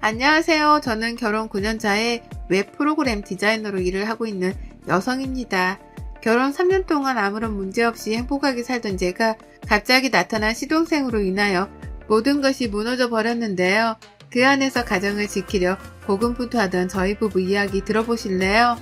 안녕하세요. 저는 결혼 9년 차에 웹 프로그램 디자이너로 일을 하고 있는 여성입니다. 결혼 3년 동안 아무런 문제 없이 행복하게 살던 제가 갑자기 나타난 시동생으로 인하여 모든 것이 무너져 버렸는데요. 그 안에서 가정을 지키려 고군분투하던 저희 부부 이야기 들어보실래요?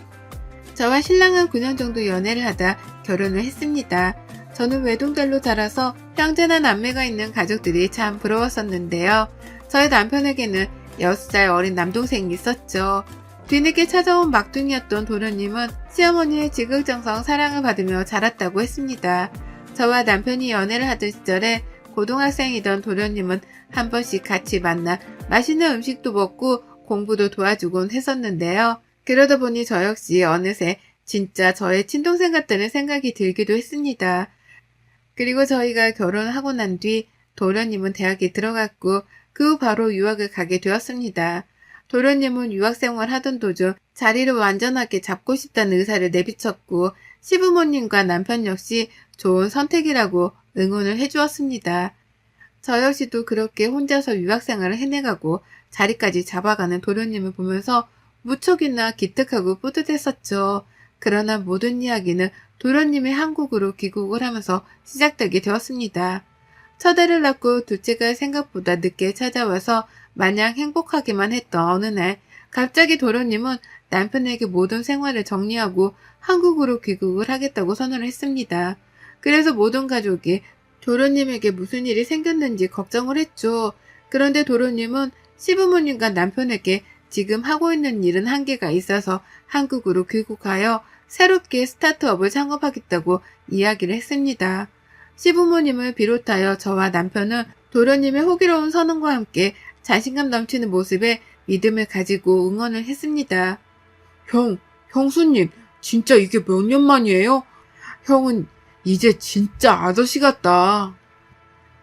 저와 신랑은 9년 정도 연애를 하다 결혼을 했습니다. 저는 외동딸로 자라서 형제나 남매가 있는 가족들이 참 부러웠었는데요. 저희 남편에게는 6살 어린 남동생이 있었죠. 뒤늦게 찾아온 막둥이였던 도련님은 시어머니의 지극정성 사랑을 받으며 자랐다고 했습니다. 저와 남편이 연애를 하던 시절에 고등학생이던 도련님은 한 번씩 같이 만나 맛있는 음식도 먹고 공부도 도와주곤 했었는데요. 그러다 보니 저 역시 어느새 진짜 저의 친동생 같다는 생각이 들기도 했습니다. 그리고 저희가 결혼하고 난 뒤 도련님은 대학에 들어갔고 그 후 바로 유학을 가게 되었습니다. 도련님은 유학생활 하던 도중 자리를 완전하게 잡고 싶다는 의사를 내비쳤고 시부모님과 남편 역시 좋은 선택이라고 응원을 해주었습니다. 저 역시도 그렇게 혼자서 유학생활을 해내가고 자리까지 잡아가는 도련님을 보면서 무척이나 기특하고 뿌듯했었죠. 그러나 모든 이야기는 도련님이 한국으로 귀국을 하면서 시작되게 되었습니다. 첫 애를 낳고 둘째가 생각보다 늦게 찾아와서 마냥 행복하기만 했던 어느 날 갑자기 도련님은 남편에게 모든 생활을 정리하고 한국으로 귀국을 하겠다고 선언을 했습니다. 그래서 모든 가족이 도련님에게 무슨 일이 생겼는지 걱정을 했죠. 그런데 도련님은 시부모님과 남편에게 지금 하고 있는 일은 한계가 있어서 한국으로 귀국하여 새롭게 스타트업을 창업하겠다고 이야기를 했습니다. 시부모님을 비롯하여 저와 남편은 도련님의 호기로운 선언과 함께 자신감 넘치는 모습에 믿음을 가지고 응원을 했습니다. 형수님, 진짜 이게 몇 년 만이에요? 형은 이제 진짜 아저씨 같다.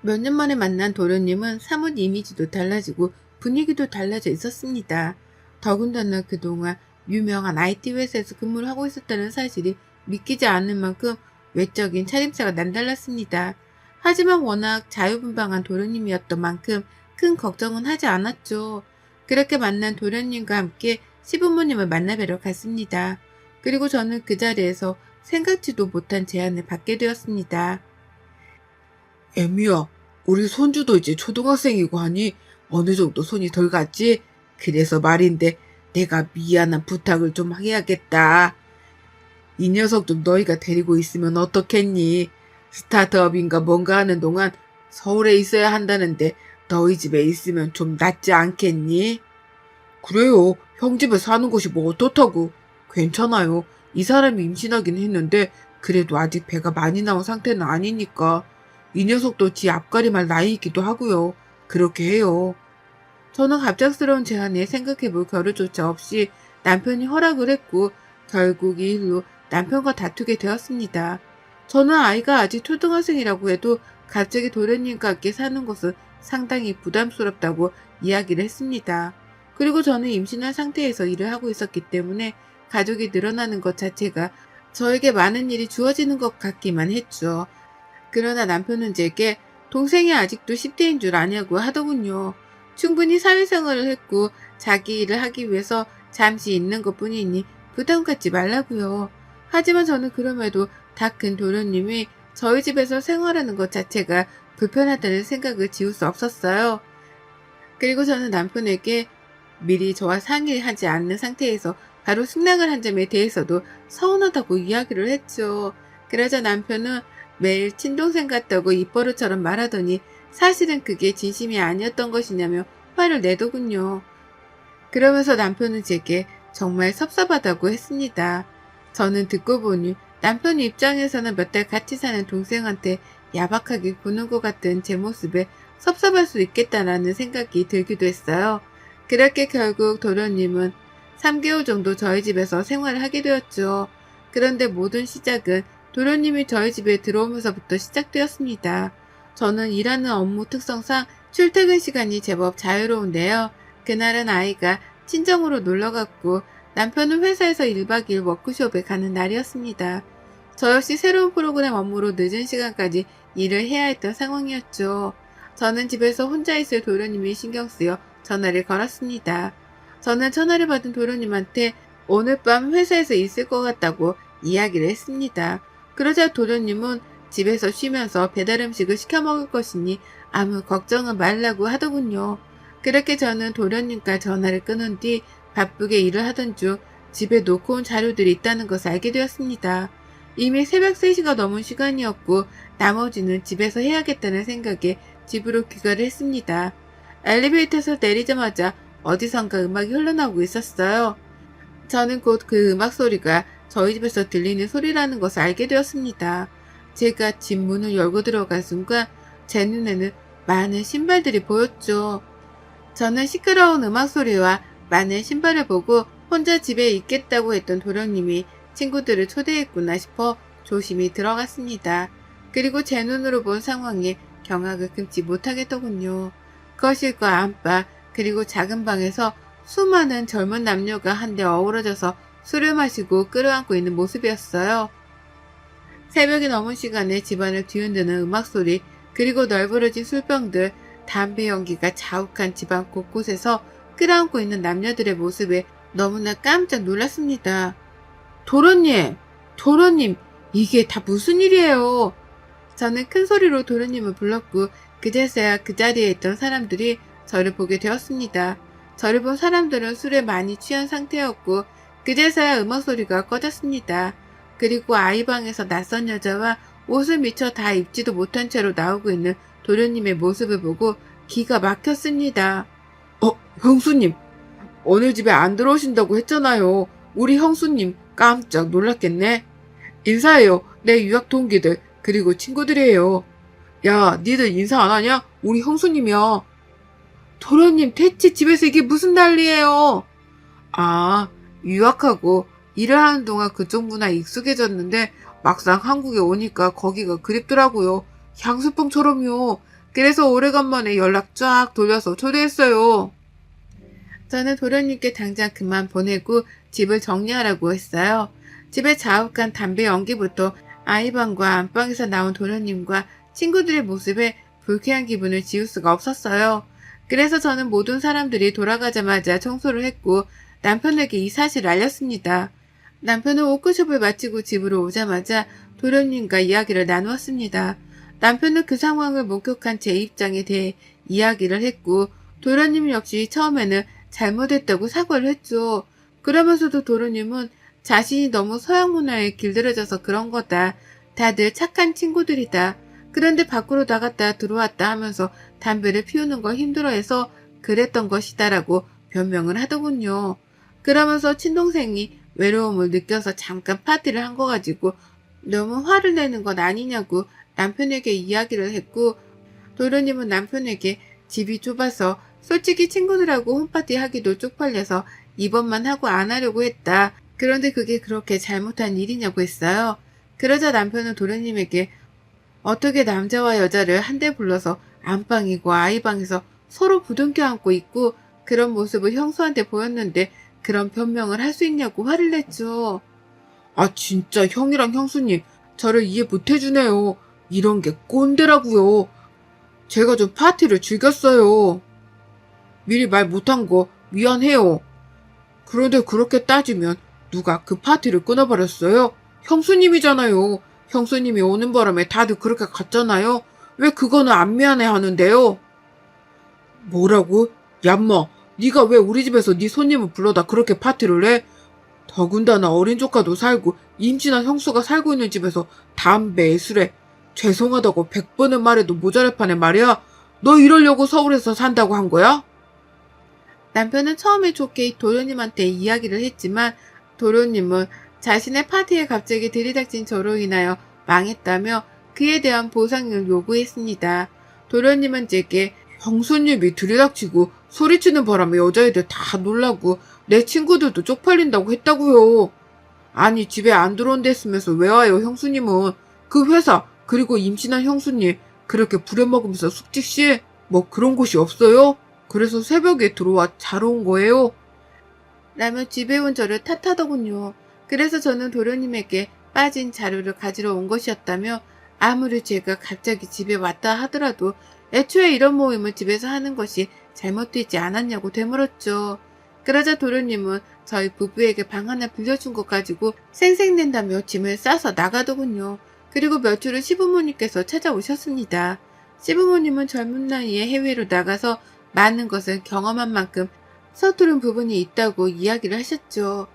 몇 년 만에 만난 도련님은 사뭇 이미지도 달라지고 분위기도 달라져 있었습니다. 더군다나 그동안 유명한 IT 회사에서 근무를 하고 있었다는 사실이 믿기지 않을 만큼 외적인 차림새가 남달랐습니다. 하지만 워낙 자유분방한 도련님이었던 만큼 큰 걱정은 하지 않았죠. 그렇게 만난 도련님과 함께 시부모님을 만나뵈러 갔습니다. 그리고 저는 그 자리에서 생각지도 못한 제안을 받게 되었습니다. 애미야, 우리 손주도 이제 초등학생이고 하니 어느 정도 손이 덜 갔지? 그래서 말인데 내가 미안한 부탁을 좀 해야겠다. 이 녀석 좀 너희가 데리고 있으면 어떻겠니? 스타트업인가 뭔가 하는 동안 서울에 있어야 한다는데 너희 집에 있으면 좀 낫지 않겠니? 그래요. 형 집에 사는 것이 뭐 어떻다고. 괜찮아요. 이 사람이 임신하긴 했는데 그래도 아직 배가 많이 나온 상태는 아니니까. 이 녀석도 지 앞가림할 나이이기도 하고요. 그렇게 해요. 저는 갑작스러운 제안에 생각해볼 겨를조차 없이 남편이 허락을 했고 결국 이 일로 남편과 다투게 되었습니다. 저는 아이가 아직 초등학생이라고 해도 갑자기 도련님과 함께 사는 것은 상당히 부담스럽다고 이야기를 했습니다. 그리고 저는 임신한 상태에서 일을 하고 있었기 때문에 가족이 늘어나는 것 자체가 저에게 많은 일이 주어지는 것 같기만 했죠. 그러나 남편은 제게 동생이 아직도 10대인 줄 아냐고 하더군요. 충분히 사회생활을 했고 자기 일을 하기 위해서 잠시 있는 것뿐이니 부담 갖지 말라고요. 하지만 저는 그럼에도 다 큰 도련님이 저희 집에서 생활하는 것 자체가 불편하다는 생각을 지울 수 없었어요. 그리고 저는 남편에게 미리 저와 상의하지 않는 상태에서 바로 승낙을 한 점에 대해서도 서운하다고 이야기를 했죠. 그러자 남편은 매일 친동생 같다고 입버릇처럼 말하더니 사실은 그게 진심이 아니었던 것이냐며 화를 내더군요. 그러면서 남편은 제게 정말 섭섭하다고 했습니다. 저는 듣고 보니 남편 입장에서는 몇 달 같이 사는 동생한테 야박하게 구는 것 같은 제 모습에 섭섭할 수 있겠다라는 생각이 들기도 했어요. 그렇게 결국 도련님은 3개월 정도 저희 집에서 생활을 하게 되었죠. 그런데 모든 시작은 도련님이 저희 집에 들어오면서부터 시작되었습니다. 저는 일하는 업무 특성상 출퇴근 시간이 제법 자유로운데요. 그날은 아이가 친정으로 놀러갔고 남편은 회사에서 1박 2일 워크숍에 가는 날이었습니다. 저 역시 새로운 프로그램 업무로 늦은 시간까지 일을 해야 했던 상황이었죠. 저는 집에서 혼자 있을 도련님이 신경 쓰여 전화를 걸었습니다. 저는 전화를 받은 도련님한테 오늘 밤 회사에서 있을 것 같다고 이야기를 했습니다. 그러자 도련님은 집에서 쉬면서 배달 음식을 시켜 먹을 것이니 아무 걱정은 말라고 하더군요. 그렇게 저는 도련님과 전화를 끊은 뒤 바쁘게 일을 하던 중 집에 놓고 온 자료들이 있다는 것을 알게 되었습니다. 이미 새벽 3시가 넘은 시간이었고 나머지는 집에서 해야겠다는 생각에 집으로 귀가를 했습니다. 엘리베이터에서 내리자마자 어디선가 음악이 흘러나오고 있었어요. 저는 곧 그 음악 소리가 저희 집에서 들리는 소리라는 것을 알게 되었습니다. 제가 집 문을 열고 들어간 순간 제 눈에는 많은 신발들이 보였죠. 저는 시끄러운 음악 소리와 많은 신발을 보고 혼자 집에 있겠다고 했던 도련님이 친구들을 초대했구나 싶어 조심히 들어갔습니다. 그리고 제 눈으로 본 상황에 경악을 금치 못하겠더군요. 거실과 안방 그리고 작은 방에서 수많은 젊은 남녀가 한데 어우러져서 술을 마시고 끌어안고 있는 모습이었어요. 새벽이 넘은 시간에 집안을 뒤흔드는 음악소리 그리고 널브러진 술병들, 담배 연기가 자욱한 집안 곳곳에서 끌어안고 있는 남녀들의 모습에 너무나 깜짝 놀랐습니다. 도련님, 이게 다 무슨 일이에요? 저는 큰 소리로 도련님을 불렀고 그제서야 그 자리에 있던 사람들이 저를 보게 되었습니다. 저를 본 사람들은 술에 많이 취한 상태였고 그제서야 음악 소리가 꺼졌습니다. 그리고 아이방에서 낯선 여자와 옷을 미처 다 입지도 못한 채로 나오고 있는 도련님의 모습을 보고 기가 막혔습니다. 형수님, 오늘 집에 안 들어오신다고 했잖아요. 우리 형수님 깜짝 놀랐겠네. 인사해요. 내 유학 동기들 그리고 친구들이에요. 야, 니들 인사 안 하냐? 우리 형수님이야. 도련님 대체 집에서 이게 무슨 난리예요? 아, 유학하고 일을 하는 동안 그쪽 문화에 익숙해졌는데 막상 한국에 오니까 거기가 그립더라고요. 향수병처럼요. 그래서 오래간만에 연락 쫙 돌려서 초대했어요. 저는 도련님께 당장 그만 보내고 집을 정리하라고 했어요. 집에 자욱한 담배 연기부터 아이방과 안방에서 나온 도련님과 친구들의 모습에 불쾌한 기분을 지울 수가 없었어요. 그래서 저는 모든 사람들이 돌아가자마자 청소를 했고 남편에게 이 사실을 알렸습니다. 남편은 워크숍을 마치고 집으로 오자마자 도련님과 이야기를 나누었습니다. 남편은 그 상황을 목격한 제 입장에 대해 이야기를 했고 도련님 역시 처음에는 잘못했다고 사과를 했죠. 그러면서도 도련님은 자신이 너무 서양 문화에 길들여져서 그런 거다. 다들 착한 친구들이다. 그런데 밖으로 나갔다 들어왔다 하면서 담배를 피우는 걸 힘들어해서 그랬던 것이다라고 변명을 하더군요. 그러면서 친동생이 외로움을 느껴서 잠깐 파티를 한 거 가지고 너무 화를 내는 건 아니냐고 남편에게 이야기를 했고 도련님은 남편에게 집이 좁아서 솔직히 친구들하고 홈파티 하기도 쪽팔려서 이번만 하고 안 하려고 했다. 그런데 그게 그렇게 잘못한 일이냐고 했어요. 그러자 남편은 도련님에게 어떻게 남자와 여자를 한데 불러서 안방이고 아이방에서 서로 부둥켜 안고 있고 그런 모습을 형수한테 보였는데 그런 변명을 할 수 있냐고 화를 냈죠. 아 진짜 형이랑 형수님 저를 이해 못해주네요. 이런 게 꼰대라고요. 제가 좀 파티를 즐겼어요. 미리 말 못한 거 미안해요. 그런데 그렇게 따지면 누가 그 파티를 끊어버렸어요? 형수님이잖아요. 형수님이 오는 바람에 다들 그렇게 갔잖아요. 왜 그거는 안 미안해 하는데요? 뭐라고? 얌마, 네가 왜 우리 집에서 네 손님을 불러다 그렇게 파티를 해? 더군다나 어린 조카도 살고 임신한 형수가 살고 있는 집에서 담배, 술에 죄송하다고 100번은 말해도 모자랄 판에 말이야. 너 이러려고 서울에서 산다고 한 거야? 남편은 처음에 좋게 도련님한테 이야기를 했지만 도련님은 자신의 파티에 갑자기 들이닥친 저로 인하여 망했다며 그에 대한 보상을 요구했습니다. 도련님은 제게 형수님이 들이닥치고 소리치는 바람에 여자애들 다 놀라고 내 친구들도 쪽팔린다고 했다고요. 아니 집에 안 들어온댔으면서 왜 와요 형수님은. 그 회사 그리고 임신한 형수님 그렇게 부려먹으면서 숙직시 뭐 그런 곳이 없어요? 그래서 새벽에 들어와 자러 온 거예요? 라며 집에 온 저를 탓하더군요. 그래서 저는 도련님에게 빠진 자료를 가지러 온 것이었다며 아무리 제가 갑자기 집에 왔다 하더라도 애초에 이런 모임을 집에서 하는 것이 잘못되지 않았냐고 되물었죠. 그러자 도련님은 저희 부부에게 방 하나 빌려준 것 가지고 생색낸다며 짐을 싸서 나가더군요. 그리고 며칠 후 시부모님께서 찾아오셨습니다. 시부모님은 젊은 나이에 해외로 나가서 많은 것을 경험한 만큼 서투른 부분이 있다고 이야기를 하셨죠.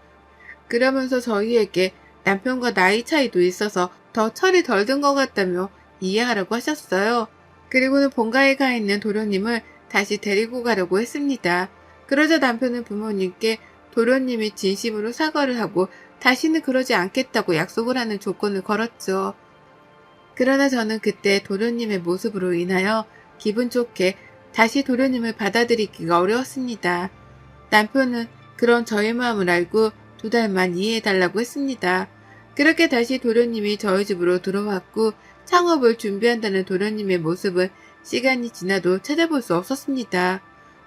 그러면서 저희에게 남편과 나이 차이도 있어서 더 철이 덜 든 것 같다며 이해하라고 하셨어요. 그리고는 본가에 가 있는 도련님을 다시 데리고 가려고 했습니다. 그러자 남편은 부모님께 도련님이 진심으로 사과를 하고 다시는 그러지 않겠다고 약속을 하는 조건을 걸었죠. 그러나 저는 그때 도련님의 모습으로 인하여 기분 좋게 다시 도련님을 받아들이기가 어려웠습니다. 남편은 그런 저의 마음을 알고 2달만 이해해달라고 했습니다. 그렇게 다시 도련님이 저희 집으로 들어왔고 창업을 준비한다는 도련님의 모습은 시간이 지나도 찾아볼 수 없었습니다.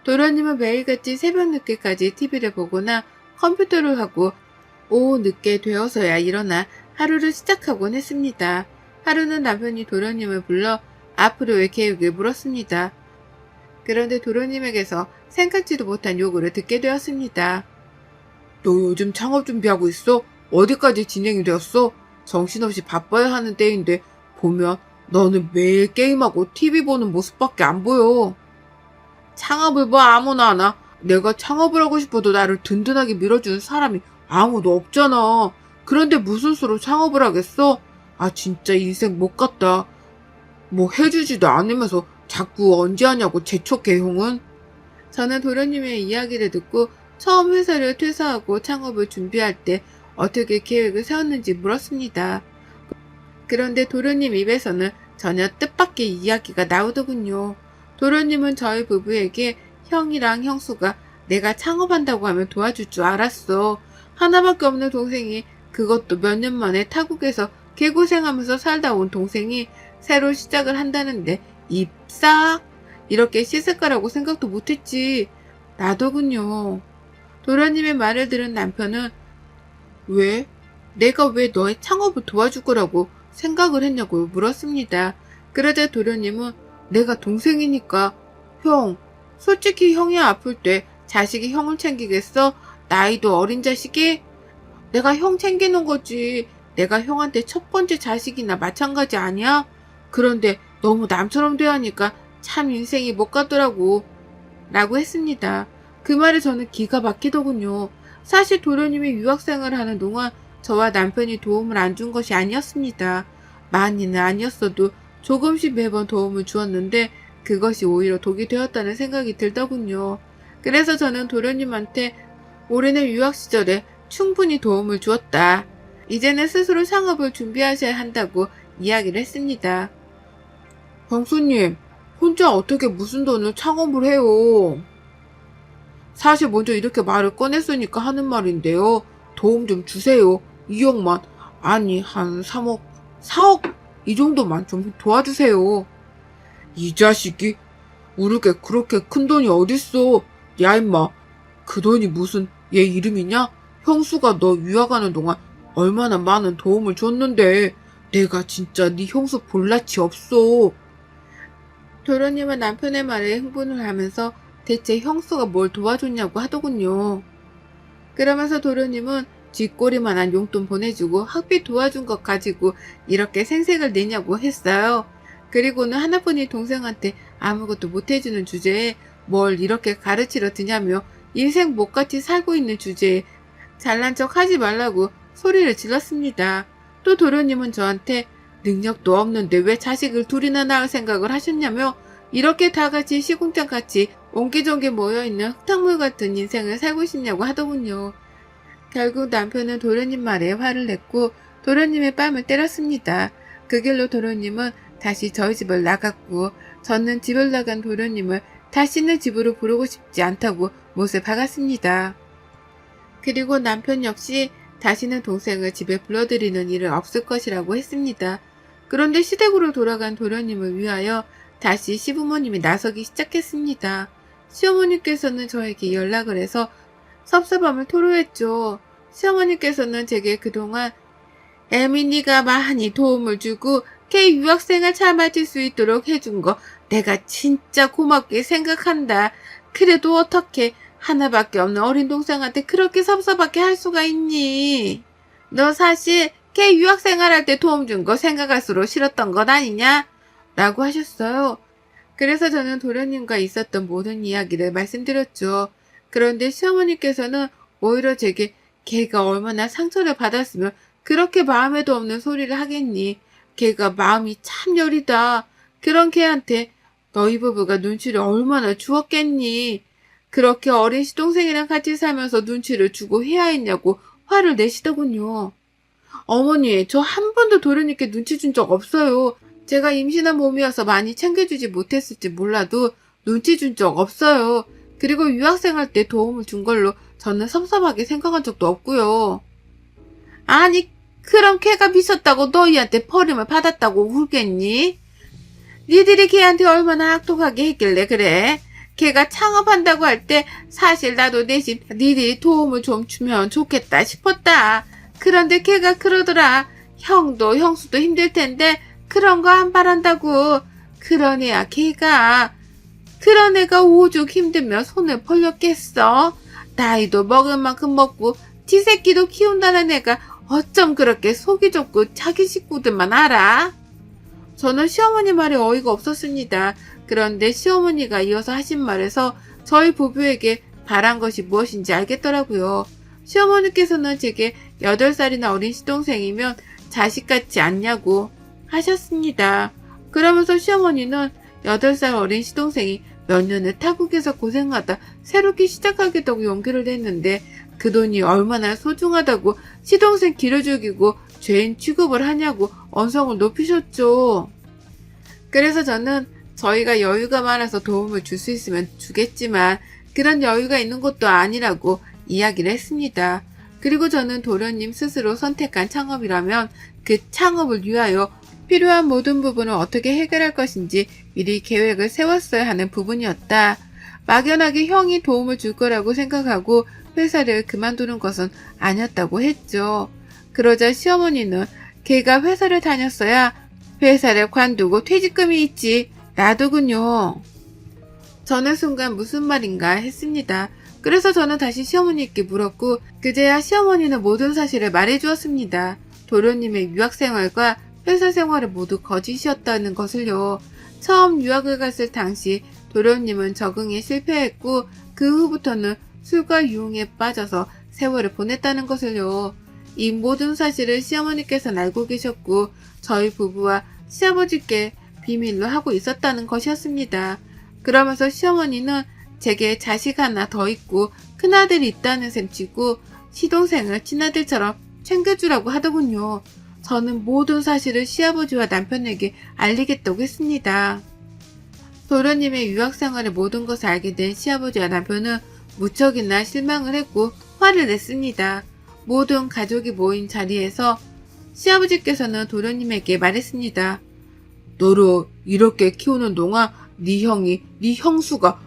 도련님은 매일같이 새벽 늦게까지 TV를 보거나 컴퓨터를 하고 오후 늦게 되어서야 일어나 하루를 시작하곤 했습니다. 하루는 남편이 도련님을 불러 앞으로의 계획을 물었습니다. 그런데 도련님에게서 생각지도 못한 요구를 듣게 되었습니다. 너 요즘 창업 준비하고 있어? 어디까지 진행이 되었어? 정신없이 바빠야 하는 때인데 보면 너는 매일 게임하고 TV 보는 모습밖에 안 보여. 창업을 뭐 아무나 하나? 내가 창업을 하고 싶어도 나를 든든하게 밀어주는 사람이 아무도 없잖아. 그런데 무슨 수로 창업을 하겠어? 아 진짜 인생 못 갔다. 뭐 해주지도 않으면서 자꾸 언제 하냐고 재촉해 형은. 저는 도련님의 이야기를 듣고 처음 회사를 퇴사하고 창업을 준비할 때 어떻게 계획을 세웠는지 물었습니다. 그런데 도련님 입에서는 전혀 뜻밖의 이야기가 나오더군요. 도련님은 저희 부부에게 형이랑 형수가 내가 창업한다고 하면 도와줄 줄 알았어. 하나밖에 없는 동생이, 그것도 몇 년 만에 타국에서 개고생하면서 살다 온 동생이 새로 시작을 한다는데 입 싹 이렇게 씻을 거라고 생각도 못했지. 나더군요. 도련님의 말을 들은 남편은 왜? 내가 왜 너의 창업을 도와줄 거라고 생각을 했냐고 물었습니다. 그러자 도련님은 내가 동생이니까 형, 솔직히 형이 아플 때 자식이 형을 챙기겠어? 나이도 어린 자식이? 내가 형 챙기는 거지. 내가 형한테 첫 번째 자식이나 마찬가지 아니야? 그런데 너무 남처럼 대하니까 참 인생이 못 가더라고. 라고 했습니다. 그 말에 저는 기가 막히더군요. 사실 도련님이 유학생활을 하는 동안 저와 남편이 도움을 안 준 것이 아니었습니다. 많이는 아니었어도 조금씩 매번 도움을 주었는데 그것이 오히려 독이 되었다는 생각이 들더군요. 그래서 저는 도련님한테 올해는 유학 시절에 충분히 도움을 주었다. 이제는 스스로 창업을 준비하셔야 한다고 이야기를 했습니다. 형수님, 혼자 어떻게 무슨 돈을 창업을 해요? 사실 먼저 이렇게 말을 꺼냈으니까 하는 말인데요. 도움 좀 주세요. 2억만, 아니 한 3억, 4억 이 정도만 좀 도와주세요. 이 자식이 우리게 그렇게 큰 돈이 어딨어. 야 임마, 그 돈이 무슨 얘 이름이냐? 형수가 너 유학하는 동안 얼마나 많은 도움을 줬는데 내가 진짜 네 형수 볼 낯이 없어. 도련님은 남편의 말에 흥분을 하면서 대체 형수가 뭘 도와줬냐고 하더군요. 그러면서 도련님은 쥐꼬리만한 용돈 보내주고 학비 도와준 것 가지고 이렇게 생색을 내냐고 했어요. 그리고는 하나뿐인 동생한테 아무것도 못해주는 주제에 뭘 이렇게 가르치러 드냐며 인생 못같이 살고 있는 주제에 잘난 척 하지 말라고 소리를 질렀습니다. 또 도련님은 저한테 능력도 없는데 왜 자식을 둘이나 낳을 생각을 하셨냐며 이렇게 다 같이 시궁창같이 옹기종기 모여있는 흙탕물 같은 인생을 살고 싶냐고 하더군요. 결국 남편은 도련님 말에 화를 냈고 도련님의 뺨을 때렸습니다. 그 길로 도련님은 다시 저희 집을 나갔고 저는 집을 나간 도련님을 다시는 집으로 부르고 싶지 않다고 못을 박았습니다. 그리고 남편 역시 다시는 동생을 집에 불러들이는 일은 없을 것이라고 했습니다. 그런데 시댁으로 돌아간 도련님을 위하여 다시 시부모님이 나서기 시작했습니다. 시어머니께서는 저에게 연락을 해서 섭섭함을 토로했죠. 시어머니께서는 제게 그동안 에미니가 많이 도움을 주고 걔 유학생활 잘 마칠 수 있도록 해준 거 내가 진짜 고맙게 생각한다. 그래도 어떻게 하나밖에 없는 어린 동생한테 그렇게 섭섭하게 할 수가 있니? 너 사실 걔 유학생활 때 도움 준 거 생각할수록 싫었던 것 아니냐? 라고 하셨어요. 그래서 저는 도련님과 있었던 모든 이야기를 말씀드렸죠. 그런데 시어머니께서는 오히려 제게 걔가 얼마나 상처를 받았으면 그렇게 마음에도 없는 소리를 하겠니? 걔가 마음이 참 여리다. 그런 걔한테 너희 부부가 눈치를 얼마나 주었겠니? 그렇게 어린 시동생이랑 같이 살면서 눈치를 주고 해야 했냐고 화를 내시더군요. 어머니, 저 한 번도 도련님께 눈치 준 적 없어요. 제가 임신한 몸이어서 많이 챙겨주지 못했을지 몰라도 눈치 준 적 없어요. 그리고 유학생활 때 도움을 준 걸로 저는 섭섭하게 생각한 적도 없고요. 아니, 그럼 걔가 미쳤다고 너희한테 버림을 받았다고 울겠니? 니들이 걔한테 얼마나 악독하게 했길래 그래? 걔가 창업한다고 할 때 사실 나도 대신 니들이 도움을 좀 주면 좋겠다 싶었다. 그런데 걔가 그러더라. 형도 형수도 힘들 텐데 그런 거 안 바란다고. 그런 애야 걔가. 그런 애가 오죽 힘들면 손을 벌렸겠어. 나이도 먹을 만큼 먹고 지 새끼도 키운다는 애가 어쩜 그렇게 속이 좁고 자기 식구들만 알아? 저는 시어머니 말에 어이가 없었습니다. 그런데 시어머니가 이어서 하신 말에서 저희 부부에게 바란 것이 무엇인지 알겠더라고요. 시어머니께서는 제게 8살이나 어린 시동생이면 자식 같지 않냐고 하셨습니다. 그러면서 시어머니는 8살 어린 시동생이 몇 년을 타국에서 고생하다 새롭게 시작하겠다고 용기를 냈는데 그 돈이 얼마나 소중하다고 시동생 길을 죽이고 죄인 취급을 하냐고 언성을 높이셨죠. 그래서 저는 저희가 여유가 많아서 도움을 줄 수 있으면 주겠지만 그런 여유가 있는 것도 아니라고 이야기를 했습니다. 그리고 저는 도련님 스스로 선택한 창업이라면 그 창업을 위하여 필요한 모든 부분을 어떻게 해결할 것인지 미리 계획을 세웠어야 하는 부분이었다. 막연하게 형이 도움을 줄 거라고 생각하고 회사를 그만두는 것은 아니었다고 했죠. 그러자 시어머니는 걔가 회사를 다녔어야 회사를 관두고 퇴직금이 있지 나더군요. 저는 순간 무슨 말인가 했습니다. 그래서 저는 다시 시어머니께 물었고 그제야 시어머니는 모든 사실을 말해주었습니다. 도련님의 유학생활과 회사 생활을 모두 거짓이었다는 것을요. 처음 유학을 갔을 당시 도련님은 적응에 실패했고 그 후부터는 술과 유흥에 빠져서 세월을 보냈다는 것을요. 이 모든 사실을 시어머니께서는 알고 계셨고 저희 부부와 시아버지께 비밀로 하고 있었다는 것이었습니다. 그러면서 시어머니는 제게 자식 하나 더 있고 큰아들이 있다는 셈치고 시동생을 친아들처럼 챙겨주라고 하더군요. 저는 모든 사실을 시아버지와 남편에게 알리겠다고 했습니다. 도련님의 유학생활의 모든 것을 알게 된 시아버지와 남편은 무척이나 실망을 했고 화를 냈습니다. 모든 가족이 모인 자리에서 시아버지께서는 도련님에게 말했습니다. 너를 이렇게 키우는 동안 네 형이, 네 형수가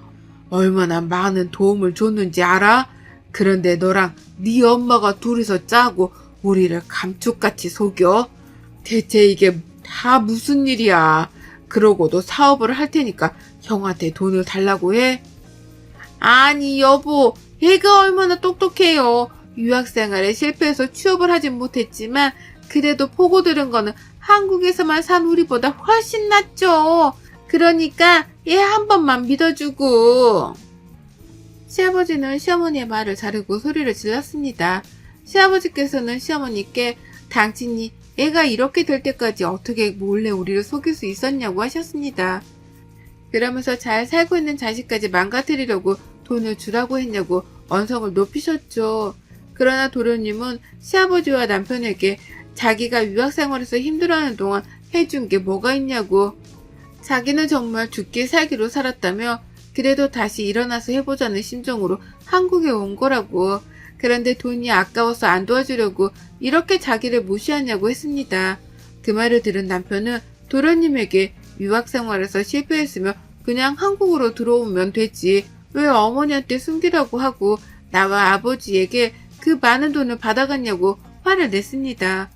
얼마나 많은 도움을 줬는지 알아? 그런데 너랑 네 엄마가 둘이서 짜고 우리를 감쪽같이 속여? 대체 이게 다 무슨 일이야? 그러고도 사업을 할 테니까 형한테 돈을 달라고 해? 아니 여보, 얘가 얼마나 똑똑해요. 유학생활에 실패해서 취업을 하진 못했지만 그래도 보고 들은 거는 한국에서만 산 우리보다 훨씬 낫죠. 그러니까 얘 한 번만 믿어주고. 시아버지는 시어머니의 말을 자르고 소리를 질렀습니다. 시아버지께서는 시어머니께 당신이 애가 이렇게 될 때까지 어떻게 몰래 우리를 속일 수 있었냐고 하셨습니다. 그러면서 잘 살고 있는 자식까지 망가뜨리려고 돈을 주라고 했냐고 언성을 높이셨죠. 그러나 도련님은 시아버지와 남편에게 자기가 유학생활에서 힘들어하는 동안 해준 게 뭐가 있냐고, 자기는 정말 죽기 살기로 살았다며 그래도 다시 일어나서 해보자는 심정으로 한국에 온 거라고. 그런데 돈이 아까워서 안 도와주려고 이렇게 자기를 무시하냐고 했습니다. 그 말을 들은 남편은 도련님에게 유학생활에서 실패했으면 그냥 한국으로 들어오면 되지 왜 어머니한테 숨기라고 하고 나와 아버지에게 그 많은 돈을 받아갔냐고 화를 냈습니다.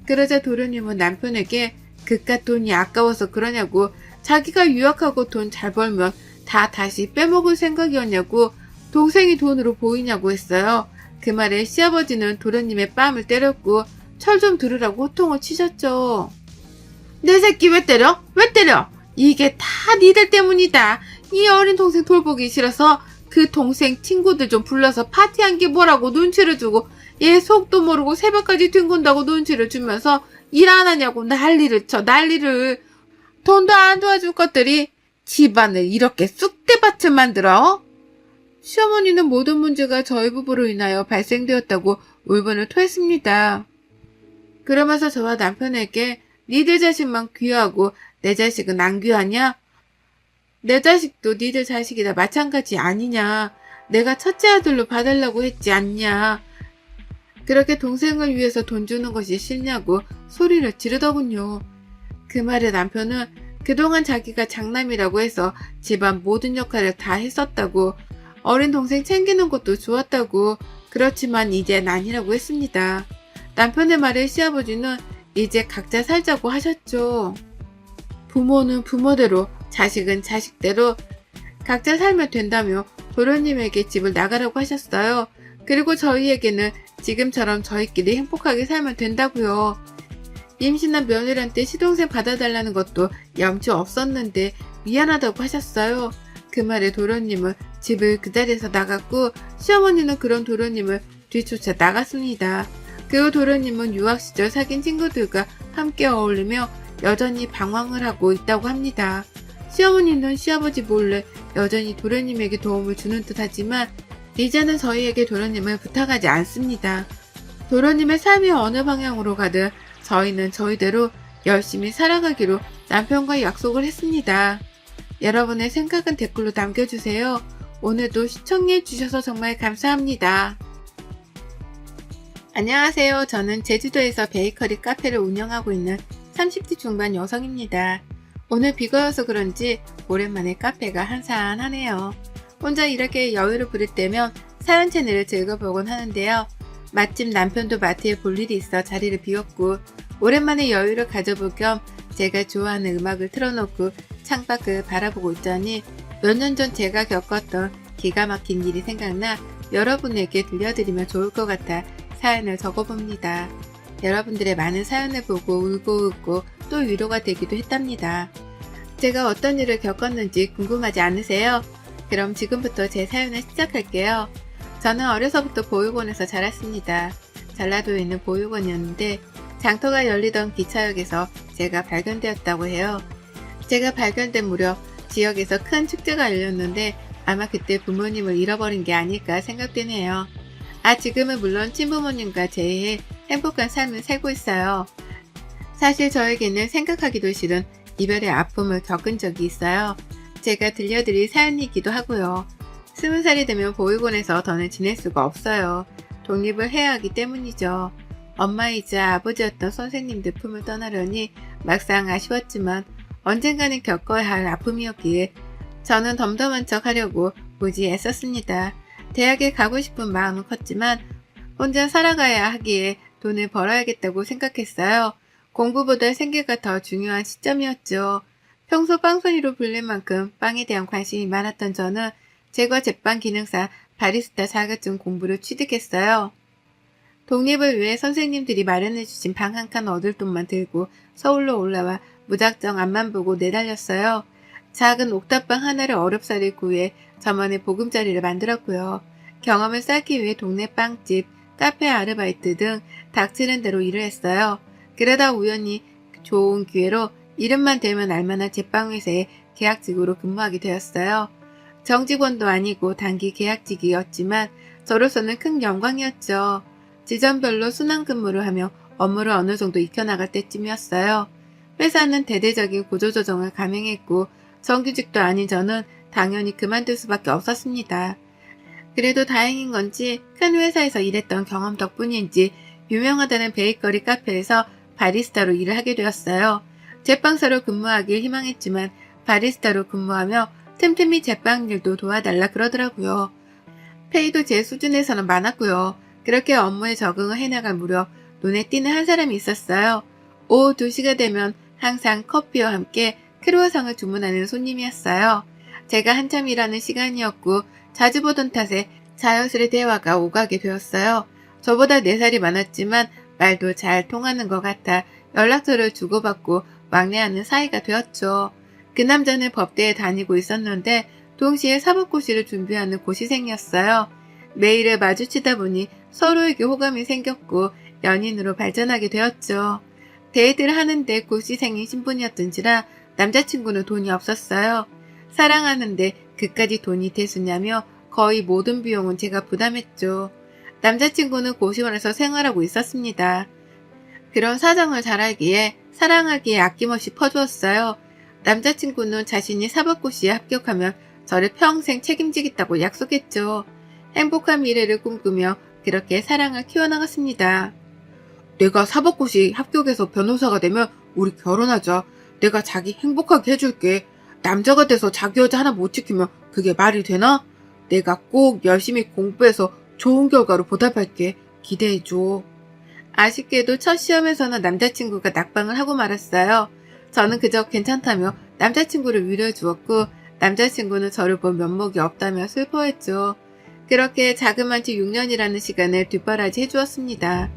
그러자 도련님은 남편에게 그깟 돈이 아까워서 그러냐고, 자기가 유학하고 돈 잘 벌면 다 다시 빼먹을 생각이었냐고 동생이 돈으로 보이냐고 했어요. 그 말에 시아버지는 도련님의 뺨을 때렸고 철 좀 들으라고 호통을 치셨죠. 내 새끼 왜 때려? 왜 때려? 이게 다 니들 때문이다. 이 어린 동생 돌보기 싫어서 그 동생 친구들 좀 불러서 파티한 게 뭐라고 눈치를 주고 얘 속도 모르고 새벽까지 뒹군다고 눈치를 주면서 일 안 하냐고 난리를 쳐 난리를. 돈도 안 도와줄 것들이 집안을 이렇게 쑥대밭을 만들어? 시어머니는 모든 문제가 저희 부부로 인하여 발생되었다고 울분을 토했습니다. 그러면서 저와 남편에게 니들 자식만 귀하고 내 자식은 안 귀하냐? 내 자식도 니들 자식이나 마찬가지 아니냐? 내가 첫째 아들로 봐달라고 했지 않냐? 그렇게 동생을 위해서 돈 주는 것이 싫냐고 소리를 지르더군요. 그 말에 남편은 그동안 자기가 장남이라고 해서 집안 모든 역할을 다 했었다고, 어린 동생 챙기는 것도 좋았다고, 그렇지만 이젠 아니라고 했습니다. 남편의 말에 시아버지는 이제 각자 살자고 하셨죠. 부모는 부모대로, 자식은 자식대로 각자 살면 된다며 도련님에게 집을 나가라고 하셨어요. 그리고 저희에게는 지금처럼 저희끼리 행복하게 살면 된다고요. 임신한 며느리한테 시동생 받아달라는 것도 염치 없었는데 미안하다고 하셨어요. 그 말에 도련님은 집을 그 자리에서 나갔고 시어머니는 그런 도련님을 뒤쫓아 나갔습니다. 그 도련님은 유학 시절 사귄 친구들과 함께 어울리며 여전히 방황을 하고 있다고 합니다. 시어머니는 시아버지 몰래 여전히 도련님에게 도움을 주는 듯 하지만 이제는 저희에게 도련님을 부탁하지 않습니다. 도련님의 삶이 어느 방향으로 가든 저희는 저희대로 열심히 살아가기로 남편과 약속을 했습니다. 여러분의 생각은 댓글로 남겨주세요. 오늘도 시청해주셔서 정말 감사합니다. 안녕하세요. 저는 제주도에서 베이커리 카페를 운영하고 있는 30대 중반 여성입니다. 오늘 비가여서 그런지 오랜만에 카페가 한산하네요. 혼자 이렇게 여유를 부릴 때면 사연 채널을 즐겨보곤 하는데요. 마침 남편도 마트에 볼 일이 있어 자리를 비웠고 오랜만에 여유를 가져볼 겸 제가 좋아하는 음악을 틀어놓고 창밖을 바라보고 있더니 몇 년 전 제가 겪었던 기가 막힌 일이 생각나 여러분에게 들려드리면 좋을 것 같아 사연을 적어봅니다. 여러분들의 많은 사연을 보고 울고 웃고 또 위로가 되기도 했답니다. 제가 어떤 일을 겪었는지 궁금하지 않으세요? 그럼 지금부터 제 사연을 시작할게요. 저는 어려서부터 보육원에서 자랐습니다. 전라도에 있는 보육원이었는데 장터가 열리던 기차역에서 제가 발견되었다고 해요. 제가 발견된 무렵 지역에서 큰 축제가 열렸는데 아마 그때 부모님을 잃어버린 게 아닐까 생각되네요. 지금은 물론 친부모님과 제외해 행복한 삶을 살고 있어요. 사실 저에게는 생각하기도 싫은 이별의 아픔을 겪은 적이 있어요. 제가 들려드릴 사연이기도 하고요. 20살이 되면 보육원에서 더는 지낼 수가 없어요. 독립을 해야 하기 때문이죠. 엄마이자 아버지였던 선생님들 품을 떠나려니 막상 아쉬웠지만 언젠가는 겪어야 할 아픔이었기에 저는 덤덤한 척 하려고 무지 애썼습니다. 대학에 가고 싶은 마음은 컸지만 혼자 살아가야 하기에 돈을 벌어야겠다고 생각했어요. 공부보다 생계가 더 중요한 시점이었죠. 평소 빵순이로 불릴 만큼 빵에 대한 관심이 많았던 저는 제과 제빵 기능사 바리스타 자격증 공부를 취득했어요. 독립을 위해 선생님들이 마련해주신 방 한 칸 얻을 돈만 들고 서울로 올라와 무작정 앞만 보고 내달렸어요. 작은 옥탑방 하나를 어렵사리 구해 저만의 보금자리를 만들었고요. 경험을 쌓기 위해 동네 빵집, 카페 아르바이트 등 닥치는 대로 일을 했어요. 그러다 우연히 좋은 기회로 이름만 대면 알만한 제빵회사에 계약직으로 근무하게 되었어요. 정직원도 아니고 단기 계약직이었지만 저로서는 큰 영광이었죠. 지점별로 순환 근무를 하며 업무를 어느 정도 익혀나갈 때쯤이었어요. 회사는 대대적인 구조조정을 감행했고 정규직도 아닌 저는 당연히 그만둘 수밖에 없었습니다. 그래도 다행인 건지 큰 회사에서 일했던 경험 덕분인지 유명하다는 베이커리 카페에서 바리스타로 일을 하게 되었어요. 제빵사로 근무하길 희망했지만 바리스타로 근무하며 틈틈이 제빵 일도 도와달라 그러더라고요. 페이도 제 수준에서는 많았고요. 그렇게 업무에 적응을 해나갈 무렵 눈에 띄는 한 사람이 있었어요. 오후 2시가 되면 항상 커피와 함께 크루아상을 주문하는 손님이었어요. 제가 한참 일하는 시간이었고 자주 보던 탓에 자연스레 대화가 오가게 되었어요. 저보다 4살이 많았지만 말도 잘 통하는 것 같아 연락처를 주고받고 왕래하는 사이가 되었죠. 그 남자는 법대에 다니고 있었는데 동시에 사법고시를 준비하는 고시생이었어요. 매일을 마주치다 보니 서로에게 호감이 생겼고 연인으로 발전하게 되었죠. 데이트를 하는데 고시생이 신분이었던지라 남자친구는 돈이 없었어요. 사랑하는데 그까지 돈이 대수냐며 거의 모든 비용은 제가 부담했죠. 남자친구는 고시원에서 생활하고 있었습니다. 그런 사정을 잘 알기에 사랑하기에 아낌없이 퍼주었어요. 남자친구는 자신이 사법고시에 합격하면 저를 평생 책임지겠다고 약속했죠. 행복한 미래를 꿈꾸며 그렇게 사랑을 키워나갔습니다. 내가 사법고시 합격해서 변호사가 되면 우리 결혼하자. 내가 자기 행복하게 해줄게. 남자가 돼서 자기 여자 하나 못 지키면 그게 말이 되나? 내가 꼭 열심히 공부해서 좋은 결과로 보답할게. 기대해줘. 아쉽게도 첫 시험에서는 남자친구가 낙방을 하고 말았어요. 저는 그저 괜찮다며 남자친구를 위로해 주었고 남자친구는 저를 본 면목이 없다며 슬퍼했죠. 그렇게 자그마치 6년이라는 시간을 뒷바라지 해주었습니다.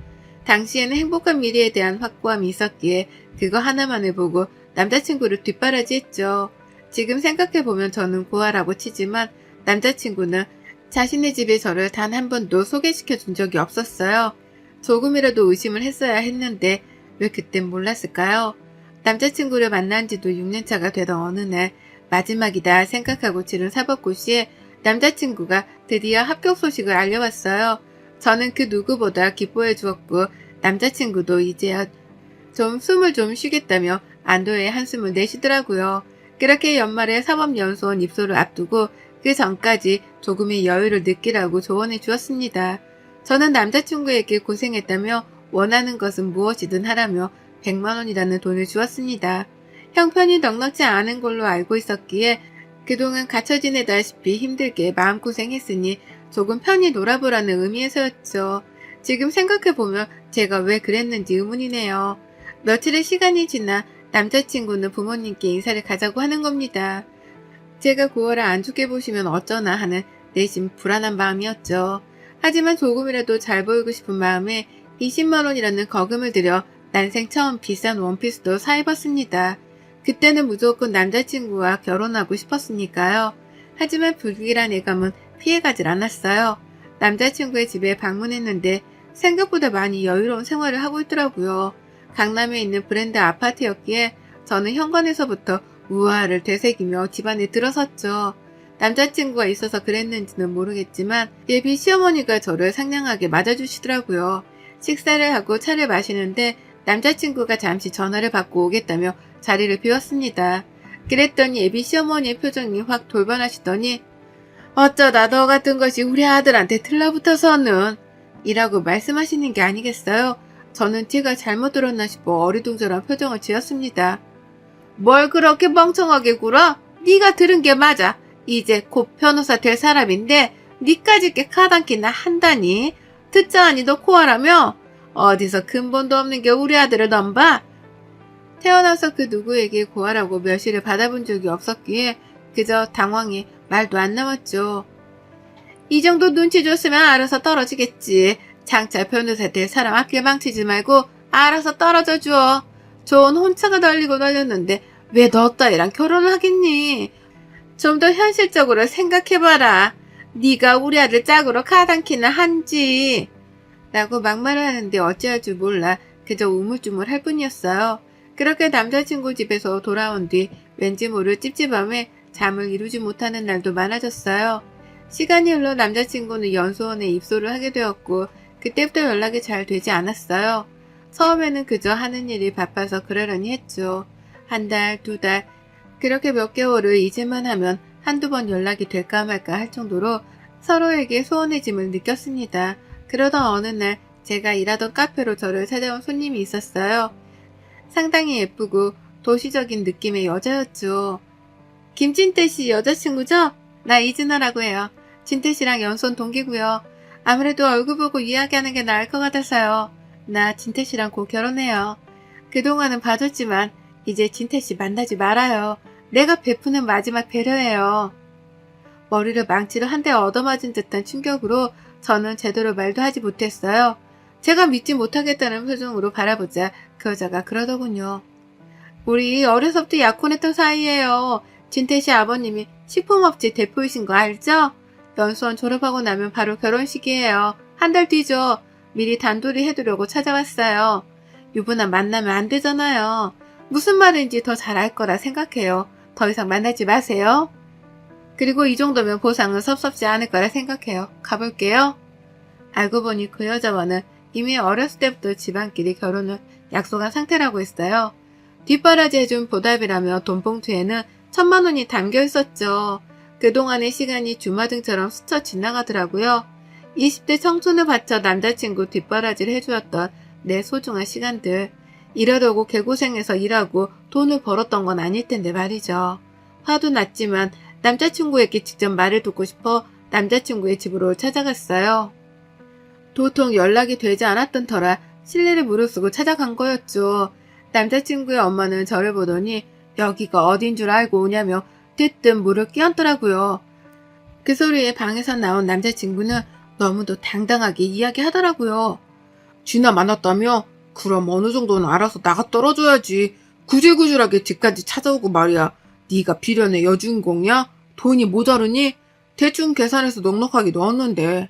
당시에는 행복한 미래에 대한 확고함이 있었기에 그거 하나만을 보고 남자친구를 뒷바라지 했죠. 지금 생각해보면 저는 고아라고 치지만 남자친구는 자신의 집에 저를 단 한 번도 소개시켜 준 적이 없었어요. 조금이라도 의심을 했어야 했는데 왜 그땐 몰랐을까요? 남자친구를 만난 지도 6년차가 되던 어느 날 마지막이다 생각하고 치른 사법고시에 남자친구가 드디어 합격 소식을 알려왔어요. 저는 그 누구보다 기뻐해 주었고 남자친구도 이제야 좀 숨을 좀 쉬겠다며 안도의 한숨을 내쉬더라고요. 그렇게 연말에 사법연수원 입소를 앞두고 그 전까지 조금의 여유를 느끼라고 조언해 주었습니다. 저는 남자친구에게 고생했다며 원하는 것은 무엇이든 하라며 100만 원이라는 돈을 주었습니다. 형편이 넉넉지 않은 걸로 알고 있었기에 그동안 갇혀 지내다시피 힘들게 마음고생했으니 조금 편히 놀아보라는 의미에서였죠. 지금 생각해보면 제가 왜 그랬는지 의문이네요. 며칠의 시간이 지나 남자친구는 부모님께 인사를 가자고 하는 겁니다. 제가 9월을 안 좋게 보시면 어쩌나 하는 내심 불안한 마음이었죠. 하지만 조금이라도 잘 보이고 싶은 마음에 20만 원이라는 거금을 들여 난생 처음 비싼 원피스도 사 입었습니다. 그때는 무조건 남자친구와 결혼하고 싶었으니까요. 하지만 불길한 예감은 피해가질 않았어요. 남자친구의 집에 방문했는데 생각보다 많이 여유로운 생활을 하고 있더라고요. 강남에 있는 브랜드 아파트였기에 저는 현관에서부터 우아를 되새기며 집안에 들어섰죠. 남자친구가 있어서 그랬는지는 모르겠지만 예비 시어머니가 저를 상냥하게 맞아주시더라고요. 식사를 하고 차를 마시는데 남자친구가 잠시 전화를 받고 오겠다며 자리를 비웠습니다. 그랬더니 예비 시어머니의 표정이 확 돌변하시더니 어쩌다 너 같은 것이 우리 아들한테 틀러붙어서는 이라고 말씀하시는 게 아니겠어요? 저는 제가 잘못 들었나 싶어 어리둥절한 표정을 지었습니다. 뭘 그렇게 멍청하게 굴어? 네가 들은 게 맞아. 이제 곧 변호사 될 사람인데 니까짓 게 카단키나 한다니? 듣자하니 너 코아라며? 어디서 근본도 없는 게 우리 아들을 넘봐? 태어나서 그 누구에게 고아라고 멸시를 받아본 적이 없었기에 그저 당황해 말도 안 나왔죠. 이 정도 눈치 줬으면 알아서 떨어지겠지. 장차 변호사 될 사람 앞길 망치지 말고 알아서 떨어져 줘. 좋은 혼차가 널리고 널렸는데 왜 너 따위랑 결혼을 하겠니? 좀 더 현실적으로 생각해봐라. 네가 우리 아들 짝으로 카단키나 한지. 라고 막말을 하는데 어찌할 줄 몰라 그저 우물쭈물할 뿐이었어요. 그렇게 남자친구 집에서 돌아온 뒤 왠지 모를 찝찝함에 잠을 이루지 못하는 날도 많아졌어요. 시간이 흘러 남자친구는 연수원에 입소를 하게 되었고 그때부터 연락이 잘 되지 않았어요. 처음에는 그저 하는 일이 바빠서 그러려니 했죠. 한 달, 2달, 그렇게 몇 개월을 잊을만 하면 한두 번 연락이 될까 말까 할 정도로 서로에게 소원해짐을 느꼈습니다. 그러던 어느 날 제가 일하던 카페로 저를 찾아온 손님이 있었어요. 상당히 예쁘고 도시적인 느낌의 여자였죠. 김진태 씨 여자친구죠? 나 이진아라고 해요. 진태 씨랑 연수원 동기고요. 아무래도 얼굴 보고 이야기하는 게 나을 것 같아서요. 나 진태 씨랑 곧 결혼해요. 그동안은 봐줬지만 이제 진태 씨 만나지 말아요. 내가 베푸는 마지막 배려예요. 머리를 망치로 한 대 얻어맞은 듯한 충격으로 저는 제대로 말도 하지 못했어요. 제가 믿지 못하겠다는 표정으로 바라보자 그 여자가 그러더군요. 우리 어려서부터 약혼했던 사이예요. 진태씨 아버님이 식품업체 대표이신 거 알죠? 연수원 졸업하고 나면 바로 결혼식이에요. 한 달 뒤죠. 미리 단둘이 해두려고 찾아왔어요. 유부남 만나면 안 되잖아요. 무슨 말인지 더 잘 알 거라 생각해요. 더 이상 만나지 마세요. 그리고 이 정도면 보상은 섭섭지 않을 거라 생각해요. 가볼게요. 알고 보니 그 여자와는 이미 어렸을 때부터 집안끼리 결혼을 약속한 상태라고 했어요. 뒷바라지 해준 보답이라며 돈봉투에는 1,000만 원이 담겨 있었죠. 그동안의 시간이 주마등처럼 스쳐 지나가더라고요. 20대 청춘을 바쳐 남자친구 뒷바라지를 해주었던 내 소중한 시간들. 이러려고 개고생해서 일하고 돈을 벌었던 건 아닐 텐데 말이죠. 화도 났지만 남자친구에게 직접 말을 듣고 싶어 남자친구의 집으로 찾아갔어요. 도통 연락이 되지 않았던 터라 실례를 무릅쓰고 찾아간 거였죠. 남자친구의 엄마는 저를 보더니 여기가 어딘 줄 알고 오냐며 대뜸 물을 끼얹더라고요. 그 소리에 방에서 나온 남자친구는 너무도 당당하게 이야기하더라고요. 쥐나 많았다며? 그럼 어느 정도는 알아서 나가 떨어져야지. 구질구질하게 집까지 찾아오고 말이야. 네가 비련의 여주인공이야? 돈이 모자르니? 대충 계산해서 넉넉하게 넣었는데.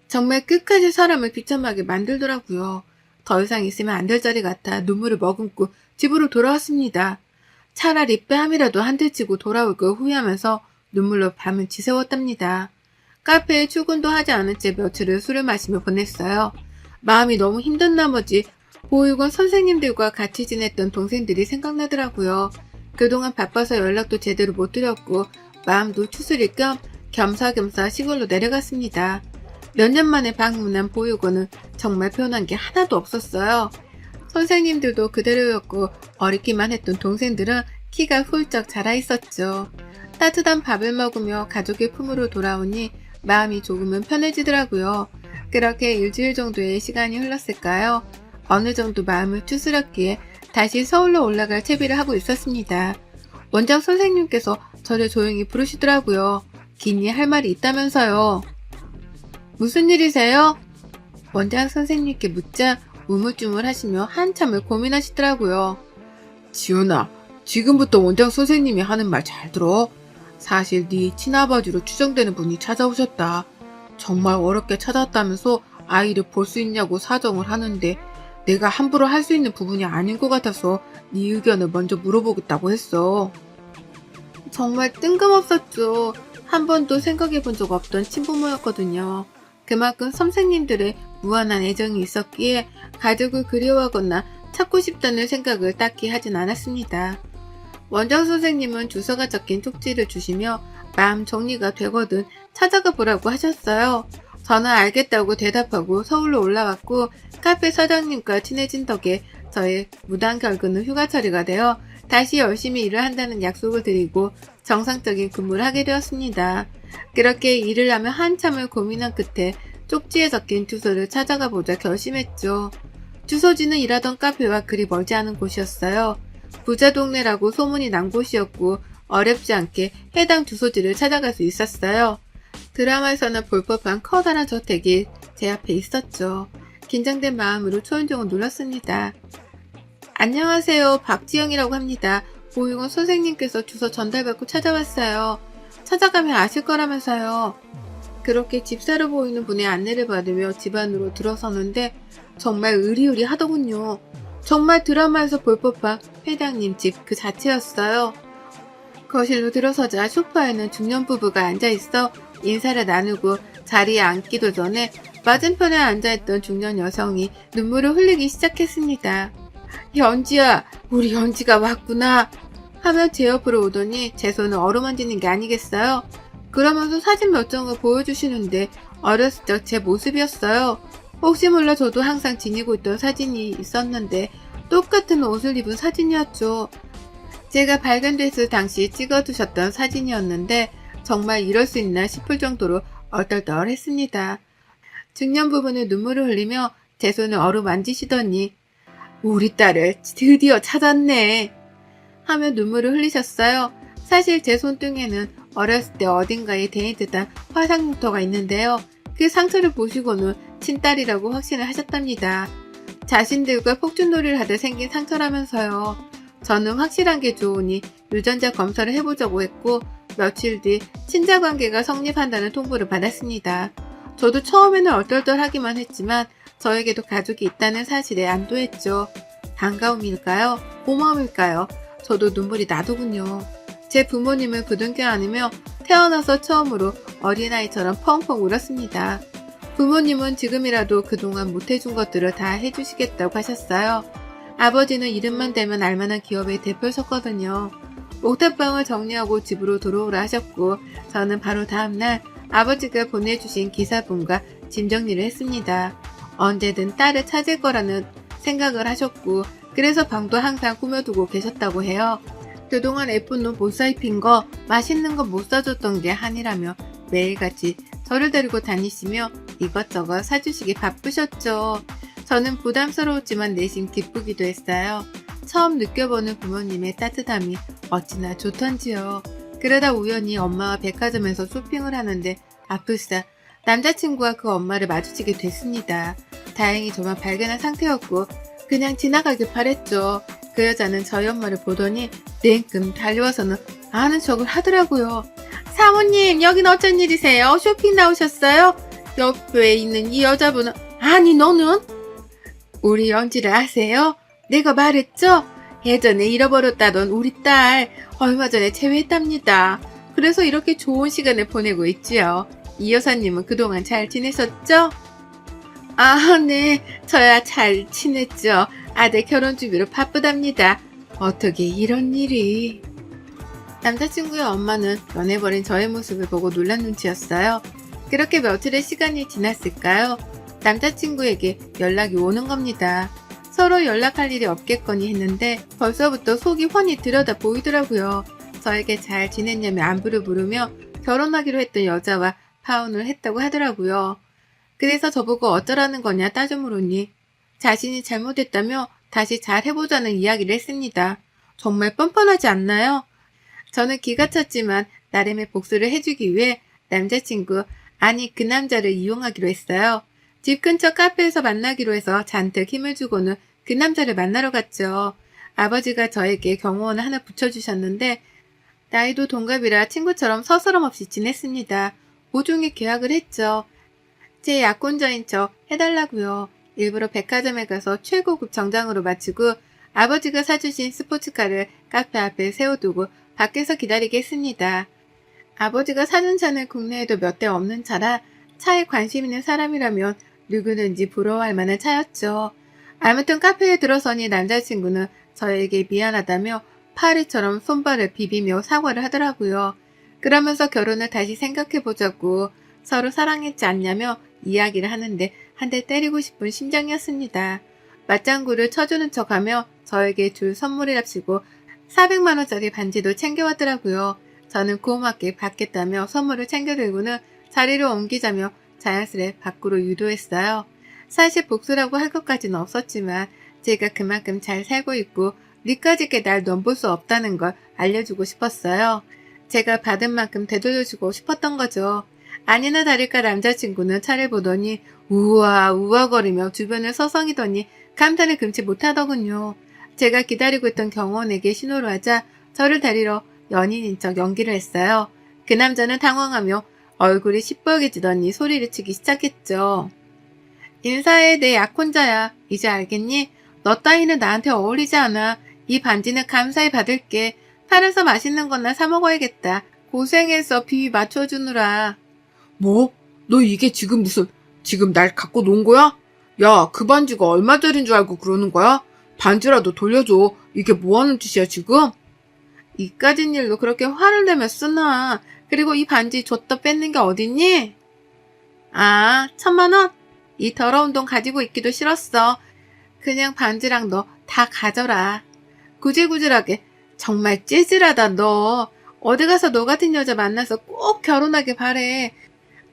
정말 끝까지 사람을 비참하게 만들더라고요. 더 이상 있으면 안 될 자리 같아 눈물을 머금고 집으로 돌아왔습니다. 차라리 뺨이라도 한 대 치고 돌아올 걸 후회하면서 눈물로 밤을 지새웠답니다. 카페에 출근도 하지 않은 채 며칠을 술을 마시며 보냈어요. 마음이 너무 힘든 나머지 보육원 선생님들과 같이 지냈던 동생들이 생각나더라고요. 그동안 바빠서 연락도 제대로 못 드렸고 마음도 추스릴 겸 겸사겸사 시골로 내려갔습니다. 몇 년 만에 방문한 보육원은 정말 변한 게 하나도 없었어요. 선생님들도 그대로였고 어리기만 했던 동생들은 키가 훌쩍 자라 있었죠. 따뜻한 밥을 먹으며 가족의 품으로 돌아오니 마음이 조금은 편해지더라고요. 그렇게 일주일 정도의 시간이 흘렀을까요? 어느 정도 마음을 추스렸기에 다시 서울로 올라갈 채비를 하고 있었습니다. 원장 선생님께서 저를 조용히 부르시더라고요. 긴히 할 말이 있다면서요. 무슨 일이세요? 원장 선생님께 묻자 우물쭈물하시며 한참을 고민하시더라고요. 지훈아, 지금부터 원장 선생님이 하는 말 잘 들어. 사실 네 친아버지로 추정되는 분이 찾아오셨다. 정말 어렵게 찾아왔다면서 아이를 볼 수 있냐고 사정을 하는데 내가 함부로 할 수 있는 부분이 아닌 것 같아서 네 의견을 먼저 물어보겠다고 했어. 정말 뜬금없었죠. 한 번도 생각해 본 적 없던 친부모였거든요. 그만큼 선생님들의 무한한 애정이 있었기에 가족을 그리워하거나 찾고 싶다는 생각을 딱히 하진 않았습니다. 원장 선생님은 주소가 적힌 쪽지를 주시며 마음 정리가 되거든 찾아가 보라고 하셨어요. 저는 알겠다고 대답하고 서울로 올라왔고 카페 사장님과 친해진 덕에 저의 무단 결근은 휴가 처리가 되어 다시 열심히 일을 한다는 약속을 드리고 정상적인 근무를 하게 되었습니다. 그렇게 일을 하며 한참을 고민한 끝에 쪽지에 적힌 주소를 찾아가 보자 결심했죠. 주소지는 일하던 카페와 그리 멀지 않은 곳이었어요. 부자 동네라고 소문이 난 곳이었고 어렵지 않게 해당 주소지를 찾아갈 수 있었어요. 드라마에서나 볼 법한 커다란 저택이 제 앞에 있었죠. 긴장된 마음으로 초인종을 눌렀습니다. 안녕하세요. 박지영이라고 합니다. 보육원 선생님께서 주소 전달받고 찾아왔어요. 찾아가면 아실 거라면서요. 그렇게 집사로 보이는 분의 안내를 받으며 집 안으로 들어서는데 정말 의리의리 하더군요. 정말 드라마에서 볼 법한 회장님 집 그 자체였어요. 거실로 들어서자 소파에는 중년 부부가 앉아있어 인사를 나누고 자리에 앉기도 전에 맞은편에 앉아있던 중년 여성이 눈물을 흘리기 시작했습니다. 연지야, 우리 연지가 왔구나 하며 제 옆으로 오더니 제 손을 어루만지는 게 아니겠어요? 그러면서 사진 몇 장을 보여주시는데 어렸을 적 제 모습이었어요. 혹시 몰라 저도 항상 지니고 있던 사진이 있었는데 똑같은 옷을 입은 사진이었죠. 제가 발견됐을 당시 찍어두셨던 사진이었는데 정말 이럴 수 있나 싶을 정도로 얼떨떨했습니다. 중년 부부는 눈물을 흘리며 제 손을 어루만지시더니 우리 딸을 드디어 찾았네 하며 눈물을 흘리셨어요. 사실 제 손등에는 어렸을 때 어딘가에 대인 듯한 화상 흉터가 있는데요. 그 상처를 보시고는 친딸이라고 확신을 하셨답니다. 자신들과 폭죽놀이를 하다 생긴 상처라면서요. 저는 확실한 게 좋으니 유전자 검사를 해보자고 했고 며칠 뒤 친자관계가 성립한다는 통보를 받았습니다. 저도 처음에는 얼떨떨하기만 했지만 저에게도 가족이 있다는 사실에 안도했죠. 반가움일까요? 고마움일까요? 저도 눈물이 나더군요. 제 부모님은 부둥켜 안으며 태어나서 처음으로 어린아이처럼 펑펑 울었습니다. 부모님은 지금이라도 그동안 못해준 것들을 다 해주시겠다고 하셨어요. 아버지는 이름만 대면 알만한 기업의 대표셨거든요. 옥탑방을 정리하고 집으로 돌아오라 하셨고 저는 바로 다음날 아버지가 보내주신 기사분과 짐 정리를 했습니다. 언제든 딸을 찾을 거라는 생각을 하셨고 그래서 방도 항상 꾸며두고 계셨다고 해요. 그동안 예쁜 옷 못 사입힌 거, 맛있는 거 못 사줬던 게 한이라며 매일같이 저를 데리고 다니시며 이것저것 사주시기 바쁘셨죠. 저는 부담스러웠지만 내심 기쁘기도 했어요. 처음 느껴보는 부모님의 따뜻함이 어찌나 좋던지요. 그러다 우연히 엄마와 백화점에서 쇼핑을 하는데 아플싸 남자친구와 그 엄마를 마주치게 됐습니다. 다행히 저만 발견한 상태였고 그냥 지나가길 바랬죠. 그 여자는 저희 엄마를 보더니 냉큼 달려와서는 아는 척을 하더라고요. 사모님 여긴 어쩐 일이세요? 쇼핑 나오셨어요? 옆에 있는 이 여자분은 아니 너는? 우리 연지를 아세요? 내가 말했죠? 예전에 잃어버렸다던 우리 딸 얼마 전에 재회했답니다. 그래서 이렇게 좋은 시간을 보내고 있지요. 이 여사님은 그동안 잘 지내셨죠? 아, 네. 저야 잘 지냈죠. 아들 결혼 준비로 바쁘답니다. 어떻게 이런 일이. 남자친구의 엄마는 변해버린 저의 모습을 보고 놀란 눈치였어요. 그렇게 며칠의 시간이 지났을까요? 남자친구에게 연락이 오는 겁니다. 서로 연락할 일이 없겠거니 했는데 벌써부터 속이 훤히 들여다 보이더라고요. 저에게 잘 지냈냐며 안부를 물으며 결혼하기로 했던 여자와 파혼을 했다고 하더라고요. 그래서 저보고 어쩌라는 거냐 따져 물으니 자신이 잘못했다며 다시 잘 해보자는 이야기를 했습니다. 정말 뻔뻔하지 않나요? 저는 기가 찼지만 나름의 복수를 해주기 위해 남자친구, 아니 그 남자를 이용하기로 했어요. 집 근처 카페에서 만나기로 해서 잔뜩 힘을 주고는 그 남자를 만나러 갔죠. 아버지가 저에게 경호원을 하나 붙여주셨는데 나이도 동갑이라 친구처럼 서스럼 없이 지냈습니다. 보증에 계약을 했죠. 제 약혼자인 척 해달라고요. 일부러 백화점에 가서 최고급 정장으로 마치고 아버지가 사주신 스포츠카를 카페 앞에 세워두고 밖에서 기다리게 했습니다. 아버지가 사준 차는 국내에도 몇 대 없는 차라 차에 관심 있는 사람이라면 누구든지 부러워할 만한 차였죠. 아무튼 카페에 들어서니 남자친구는 저에게 미안하다며 파리처럼 손발을 비비며 사과를 하더라고요. 그러면서 결혼을 다시 생각해보자고 서로 사랑했지 않냐며 이야기를 하는데 한 대 때리고 싶은 심정이었습니다. 맞장구를 쳐주는 척하며 저에게 줄 선물이랍시고 400만원짜리 반지도 챙겨왔더라고요. 저는 고맙게 받겠다며 선물을 챙겨들고는 자리를 옮기자며 자연스레 밖으로 유도했어요. 사실 복수라고 할 것까지는 없었지만 제가 그만큼 잘 살고 있고 니까짓게 날 넘볼 수 없다는 걸 알려주고 싶었어요. 제가 받은 만큼 되돌려주고 싶었던 거죠. 아니나 다를까 남자친구는 차를 보더니 우와 우와거리며 주변을 서성이더니 감탄을 금치 못하더군요. 제가 기다리고 있던 경호원에게 신호를 하자 저를 데리러 연인인 척 연기를 했어요. 그 남자는 당황하며 얼굴이 시뻘개지더니 소리를 치기 시작했죠. 인사해 내 약혼자야. 이제 알겠니? 너 따위는 나한테 어울리지 않아. 이 반지는 감사히 받을게. 팔아서 맛있는 거나 사 먹어야겠다. 고생해서 비위 맞춰주느라. 뭐? 너 이게 지금 날 갖고 논 거야? 야, 그 반지가 얼마짜린 줄 알고 그러는 거야? 반지라도 돌려줘. 이게 뭐 하는 짓이야, 지금? 이까진 일로 그렇게 화를 내며 쓰나. 그리고 이 반지 줬다 뺏는 게 어딨니? 아, 1000만원? 이 더러운 돈 가지고 있기도 싫었어. 그냥 반지랑 너 다 가져라. 구질구질하게. 정말 찌질하다 너. 어디 가서 너 같은 여자 만나서 꼭 결혼하길 바래.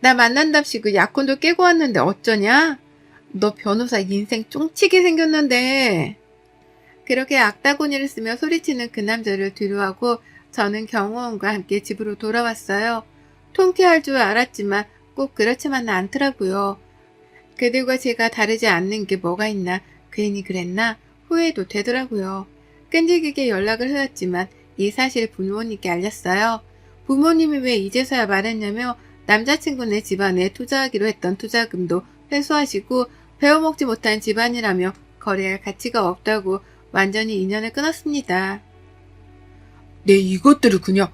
나 만난답시고 약혼도 깨고 왔는데 어쩌냐? 너 변호사 인생 쫑치게 생겼는데. 그렇게 악다구니를 쓰며 소리치는 그 남자를 뒤로하고 저는 경호원과 함께 집으로 돌아왔어요. 통쾌할 줄 알았지만 꼭 그렇지만은 않더라고요. 그들과 제가 다르지 않는 게 뭐가 있나, 괜히 그랬나 후회도 되더라고요. 끈질기게 연락을 해왔지만 이 사실을 부모님께 알렸어요. 부모님이 왜 이제서야 말했냐며 남자친구네 집안에 투자하기로 했던 투자금도 회수하시고 배워먹지 못한 집안이라며 거래할 가치가 없다고 완전히 인연을 끊었습니다. 내 이것들을 그냥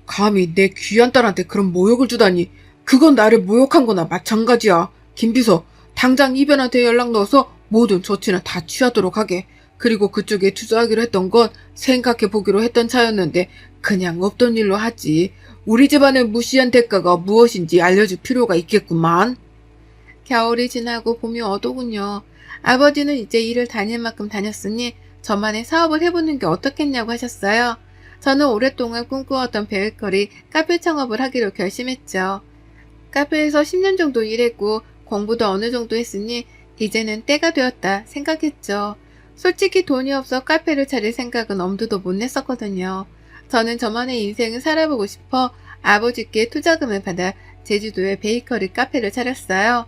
감히 내 귀한 딸한테 그런 모욕을 주다니. 그건 나를 모욕한 거나 마찬가지야. 김비서, 당장 이변한테 연락 넣어서 모든 조치는 다 취하도록 하게. 그리고 그쪽에 투자하기로 했던 건 생각해 보기로 했던 차였는데 그냥 없던 일로 하지. 우리 집안의 무시한 대가가 무엇인지 알려줄 필요가 있겠구만. 겨울이 지나고 봄이 오더군요. 아버지는 이제 일을 다닐 만큼 다녔으니 저만의 사업을 해보는 게 어떻겠냐고 하셨어요. 저는 오랫동안 꿈꾸었던 베이커리 카페 창업을 하기로 결심했죠. 카페에서 10년 정도 일했고 공부도 어느 정도 했으니 이제는 때가 되었다 생각했죠. 솔직히 돈이 없어 카페를 차릴 생각은 엄두도 못 냈었거든요. 저는 저만의 인생을 살아보고 싶어 아버지께 투자금을 받아 제주도에 베이커리 카페를 차렸어요.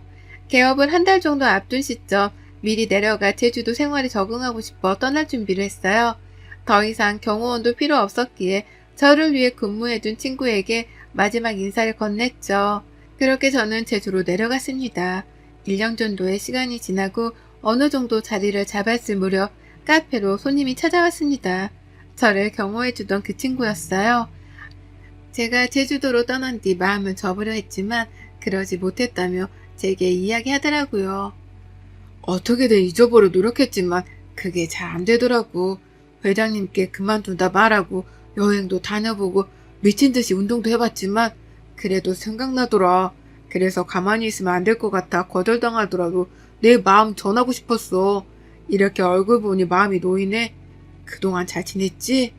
개업을 한 달 정도 앞둔 시점 미리 내려가 제주도 생활에 적응하고 싶어 떠날 준비를 했어요. 더 이상 경호원도 필요 없었기에 저를 위해 근무해준 친구에게 마지막 인사를 건넸죠. 그렇게 저는 제주로 내려갔습니다. 1년 정도의 시간이 지나고 어느 정도 자리를 잡았을 무렵 카페로 손님이 찾아왔습니다. 저를 경호해주던 그 친구였어요. 제가 제주도로 떠난 뒤 마음을 접으려 했지만 그러지 못했다며 제게 이야기하더라고요. 어떻게든 잊어보려 노력했지만 그게 잘 안 되더라고. 회장님께 그만둔다 말하고 여행도 다녀보고 미친 듯이 운동도 해봤지만 그래도 생각나더라. 그래서 가만히 있으면 안 될 것 같아 거절당하더라도 내 마음 전하고 싶었어. 이렇게 얼굴 보니 마음이 놓이네. 그동안 잘 지냈지?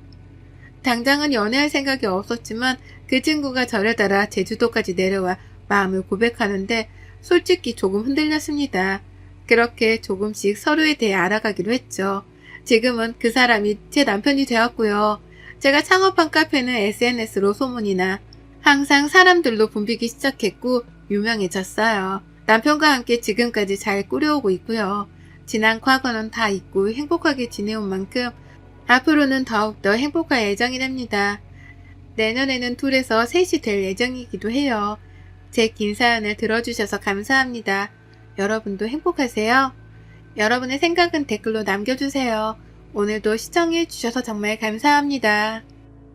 당장은 연애할 생각이 없었지만 그 친구가 저를 따라 제주도까지 내려와 마음을 고백하는데 솔직히 조금 흔들렸습니다. 그렇게 조금씩 서로에 대해 알아가기로 했죠. 지금은 그 사람이 제 남편이 되었고요. 제가 창업한 카페는 SNS로 소문이 나 항상 사람들로 붐비기 시작했고 유명해졌어요. 남편과 함께 지금까지 잘 꾸려오고 있고요. 지난 과거는 다 잊고 행복하게 지내온 만큼 앞으로는 더욱더 행복할 예정이랍니다. 내년에는 둘에서 셋이 될 예정이기도 해요. 제 긴 사연을 들어주셔서 감사합니다. 여러분도 행복하세요? 여러분의 생각은 댓글로 남겨주세요. 오늘도 시청해주셔서 정말 감사합니다.